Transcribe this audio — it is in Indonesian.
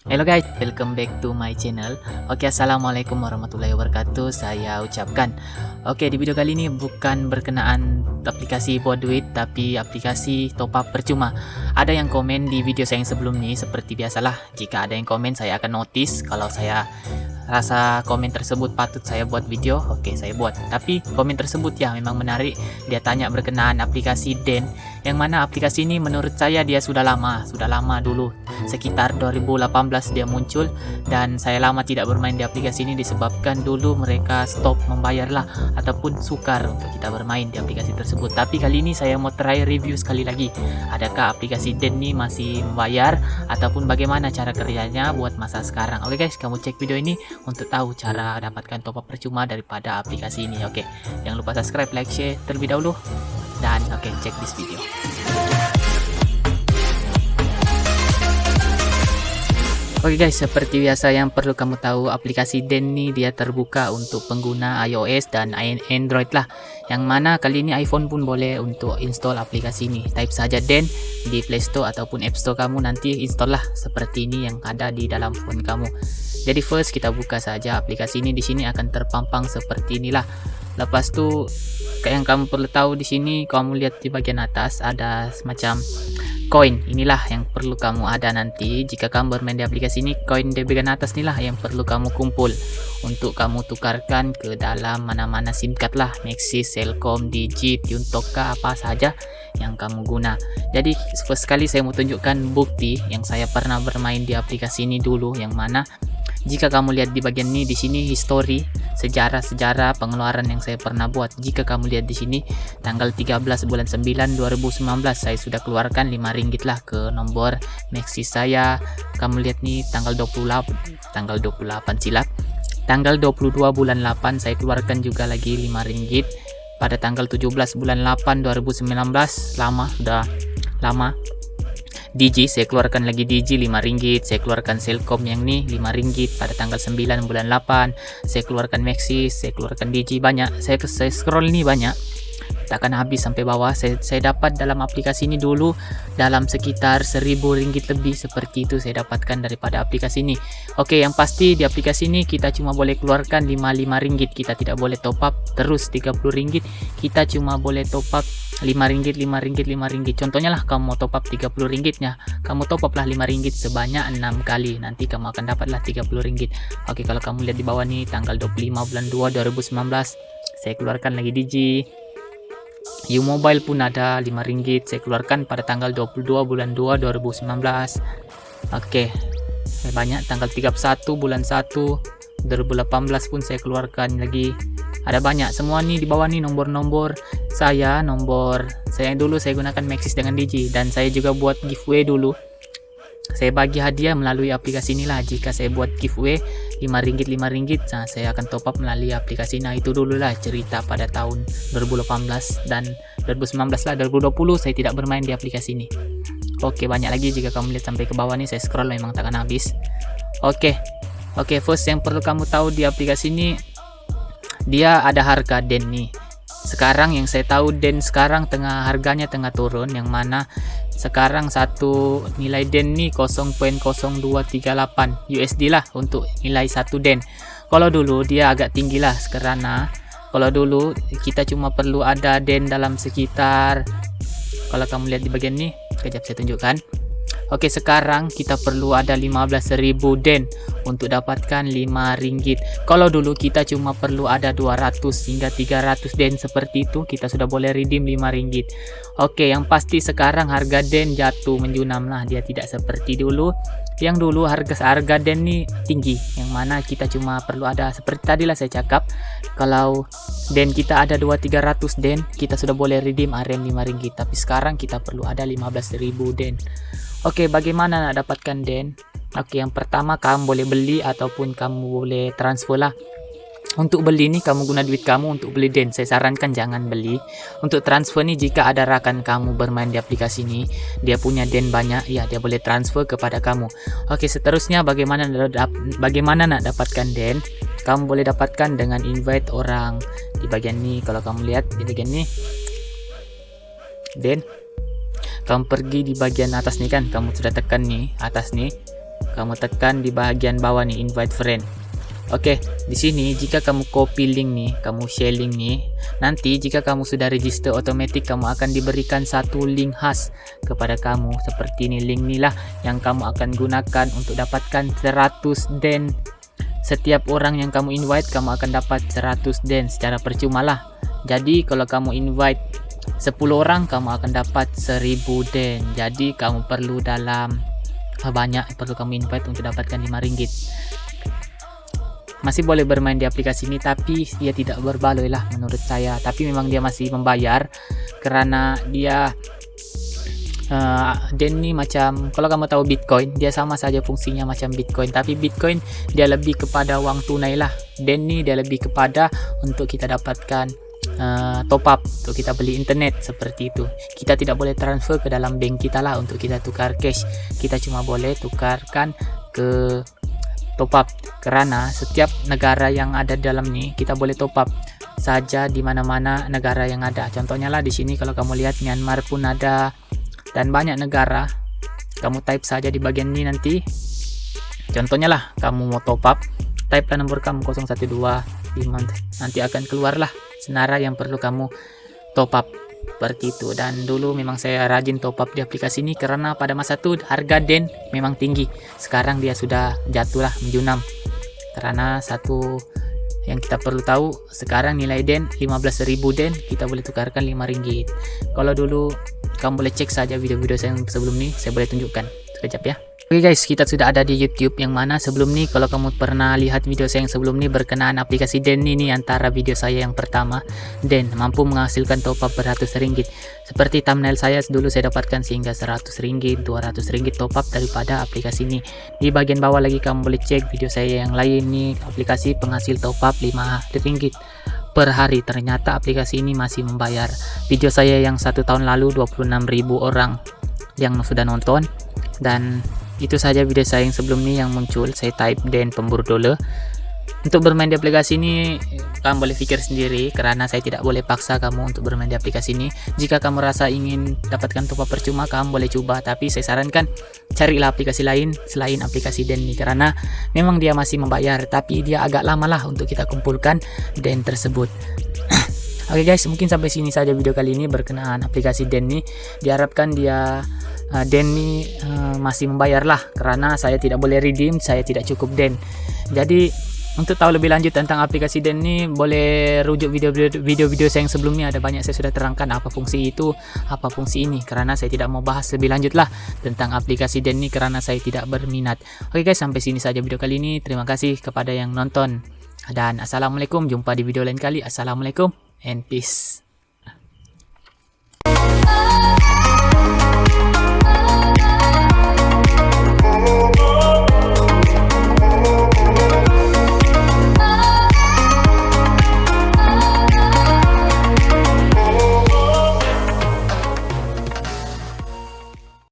Hello guys, welcome back to my channel. Oke, assalamualaikum warahmatullahi wabarakatuh. Saya ucapkan. Oke, di video kali ini bukan berkenaan aplikasi buat duit, tapi aplikasi top up percuma. Ada yang komen di video saya yang sebelum ini, seperti biasalah. Jika ada yang komen, saya akan notice. Kalau saya rasa komen tersebut patut saya buat video, oke saya buat. Tapi komen tersebut ya memang menarik. Dia tanya berkenaan aplikasi Den, yang mana aplikasi ini menurut saya dia sudah lama dulu, sekitar 2018 dia muncul, dan saya lama tidak bermain di aplikasi ini disebabkan dulu mereka stop membayar lah ataupun sukar untuk kita bermain di aplikasi tersebut. Tapi kali ini saya mau try review sekali lagi, adakah aplikasi Den ini masih membayar ataupun bagaimana cara kerjanya buat masa sekarang. Oke guys, kamu cek video ini untuk tahu cara dapatkan top up percuma daripada aplikasi ini. Oke, jangan lupa subscribe, like, share terlebih dahulu, dan oke, cek this video. Oke guys, seperti biasa yang perlu kamu tahu, aplikasi Den ini dia terbuka untuk pengguna iOS dan Android lah. Yang mana kali ini iPhone pun boleh untuk install aplikasi ini. Type saja Den di Play Store ataupun App Store kamu, nanti install lah seperti ini yang ada di dalam phone kamu. Jadi first kita buka saja aplikasi ini. Di sini akan terpampang seperti inilah. Lepas tu yang kamu perlu tahu di sini, kamu lihat di bagian atas ada semacam koin. Inilah yang perlu kamu ada nanti jika kamu bermain di aplikasi ini. Koin di bagian atas inilah yang perlu kamu kumpul untuk kamu tukarkan ke dalam mana-mana SIM card lah, Maxis, Telkom, Digi, Yuntoka, apa saja yang kamu guna. Jadi first sekali saya mau tunjukkan bukti yang saya pernah bermain di aplikasi ini dulu, yang mana jika kamu lihat di bagian ini, di sini history, sejarah pengeluaran yang saya pernah buat. Jika kamu lihat di sini, tanggal 13 bulan 9 2019 saya sudah keluarkan RM5 lah ke nomor Maxis saya. Kamu lihat nih tanggal 28 silap. Tanggal 22 bulan 8 saya keluarkan juga lagi RM5. Pada tanggal 17 bulan 8 2019, sudah lama. Digi saya keluarkan lagi Digi RM5, saya keluarkan Telkom yang nih RM5 pada tanggal 9 bulan 8, saya keluarkan Maxis, saya keluarkan Digi, banyak. Saya scroll ini banyak, takkan habis sampai bawah. Saya dapat dalam aplikasi ini dulu dalam sekitar RM1.000 lebih, seperti itu saya dapatkan daripada aplikasi ini. Oke, yang pasti di aplikasi ini kita cuma boleh keluarkan RM5, kita tidak boleh top up terus RM30, kita cuma boleh top up RM5. Contohnya lah, kamu mau top up RM30 nya, kamu top up lah RM5 sebanyak 6 kali, nanti kamu akan dapatlah RM30. Oke, kalau kamu lihat di bawah nih tanggal 25 bulan 2 2019 saya keluarkan lagi Digi. U-Mobile pun ada RM5, saya keluarkan pada tanggal 22 bulan 2 2019. Oke, banyak. Tanggal 31 bulan 1 2018 pun saya keluarkan lagi. Ada banyak semua nih di bawah nih nomor-nomor saya. Nomor saya dulu saya gunakan Maxis dengan Digi, dan saya juga buat giveaway dulu. Saya bagi hadiah melalui aplikasi inilah. Jika saya buat giveaway RM5, nah saya akan top up melalui aplikasi. Nah itu dulu lah cerita pada tahun 2018 dan 2019 lah. 2020 saya tidak bermain di aplikasi ini. Oke, banyak lagi. Jika kamu lihat sampai ke bawah nih, saya scroll memang takkan habis. Oke, first yang perlu kamu tahu di aplikasi ini, dia ada harga Den nih. Sekarang yang saya tahu Den sekarang harganya tengah turun, yang mana sekarang satu nilai Den nih 0.0238 USD lah untuk nilai satu Den. Kalau dulu dia agak tinggi lah, karena kalau dulu kita cuma perlu ada Den dalam sekitar, kalau kamu lihat di bagian ini, kejap saya tunjukkan. Oke, sekarang kita perlu ada 15.000 Den untuk dapatkan RM5. Kalau dulu kita cuma perlu ada 200 hingga 300 Den, seperti itu kita sudah boleh redeem RM5. Oke, yang pasti sekarang harga Den jatuh menjunam lah, dia tidak seperti dulu. Yang dulu harga Den ini tinggi, yang mana kita cuma perlu ada, seperti tadi lah saya cakap, kalau Den kita ada 200-300 Den, kita sudah boleh redeem RM5. Tapi sekarang kita perlu ada 15.000 Den. Oke, bagaimana nak dapatkan Den? Oke, yang pertama kamu boleh beli ataupun kamu boleh transfer lah. Untuk beli nih kamu guna duit kamu untuk beli Den. Saya sarankan jangan beli. Untuk transfer nih, jika ada rakan kamu bermain di aplikasi ini, dia punya Den banyak, ya dia boleh transfer kepada kamu. Oke, seterusnya bagaimana nak dapatkan Den? Kamu boleh dapatkan dengan invite orang di bagian ini. Kalau kamu lihat di bagian ini, Den, kamu pergi di bagian atas nih kan, kamu sudah tekan nih atas nih, kamu tekan di bahagian bawah nih, invite friend. Oke, di sini jika kamu copy link nih, kamu share link nih, nanti jika kamu sudah register otomatis kamu akan diberikan satu link khas kepada kamu. Seperti ini, link inilah yang kamu akan gunakan untuk dapatkan 100 den. Setiap orang yang kamu invite kamu akan dapat 100 den secara percuma lah. Jadi kalau kamu invite 10 orang kamu akan dapat 1000 den. Jadi kamu perlu dalam banyak perlu kamu invite untuk dapatkan 5 ringgit. Masih boleh bermain di aplikasi ini, tapi dia tidak berbaloi lah menurut saya. Tapi memang dia masih membayar karena dia den ini macam, kalau kamu tahu Bitcoin, dia sama saja fungsinya macam Bitcoin. Tapi Bitcoin dia lebih kepada uang tunai lah. Den ini dia lebih kepada untuk kita dapatkan top up untuk kita beli internet seperti itu. Kita tidak boleh transfer ke dalam bank kita lah untuk kita tukar cash. Kita cuma boleh tukarkan ke top up, karena setiap negara yang ada dalam nih kita boleh top up saja di mana-mana negara yang ada. Contohnya lah di sini kalau kamu lihat Myanmar pun ada dan banyak negara. Kamu type saja di bagian ini nanti. Contohnya lah kamu mau top up, type lah nomor kamu 0125, nanti akan keluarlah senara yang perlu kamu top up seperti itu. Dan dulu memang saya rajin top up di aplikasi ini karena pada masa itu harga den memang tinggi. Sekarang dia sudah jatuh lah menjunam, karena satu yang kita perlu tahu sekarang nilai den 15.000 den kita boleh tukarkan 5 ringgit. Kalau dulu kamu boleh cek saja video-video saya yang sebelum ini, saya boleh tunjukkan sekejap ya. Oke guys, kita sudah ada di YouTube, yang mana sebelum ini kalau kamu pernah lihat video saya yang sebelum ini berkenaan aplikasi den ini, antara video saya yang pertama, den mampu menghasilkan top up beratus ringgit. Seperti thumbnail saya dulu saya dapatkan sehingga 100 ringgit, 200 ringgit top up daripada aplikasi ini. Di bagian bawah lagi kamu boleh cek video saya yang lain nih, aplikasi penghasil top up 5 ringgit per hari. Ternyata aplikasi ini masih membayar. Video saya yang 1 tahun lalu 26.000 orang yang sudah nonton, dan itu saja video saya yang sebelum ini yang muncul. Saya type den pemburu dolar. Untuk bermain di aplikasi ini kamu boleh pikir sendiri, karena saya tidak boleh paksa kamu untuk bermain di aplikasi ini. Jika kamu rasa ingin dapatkan top up percuma, kamu boleh coba, tapi saya sarankan carilah aplikasi lain selain aplikasi den ini, karena memang dia masih membayar, tapi dia agak lama lah untuk kita kumpulkan den tersebut. Oke guys, mungkin sampai sini saja video kali ini berkenaan aplikasi den ini. Diharapkan dia den ini masih membayar lah, karena saya tidak boleh redeem, saya tidak cukup den. Jadi untuk tahu lebih lanjut tentang aplikasi den ini, boleh rujuk video-video saya yang sebelumnya. Ada banyak saya sudah terangkan apa fungsi itu, apa fungsi ini, karena saya tidak mau bahas lebih lanjut lah tentang aplikasi den ini karena saya tidak berminat. Oke guys, sampai sini saja video kali ini. Terima kasih kepada yang nonton, dan assalamualaikum. Jumpa di video lain kali. Assalamualaikum and peace.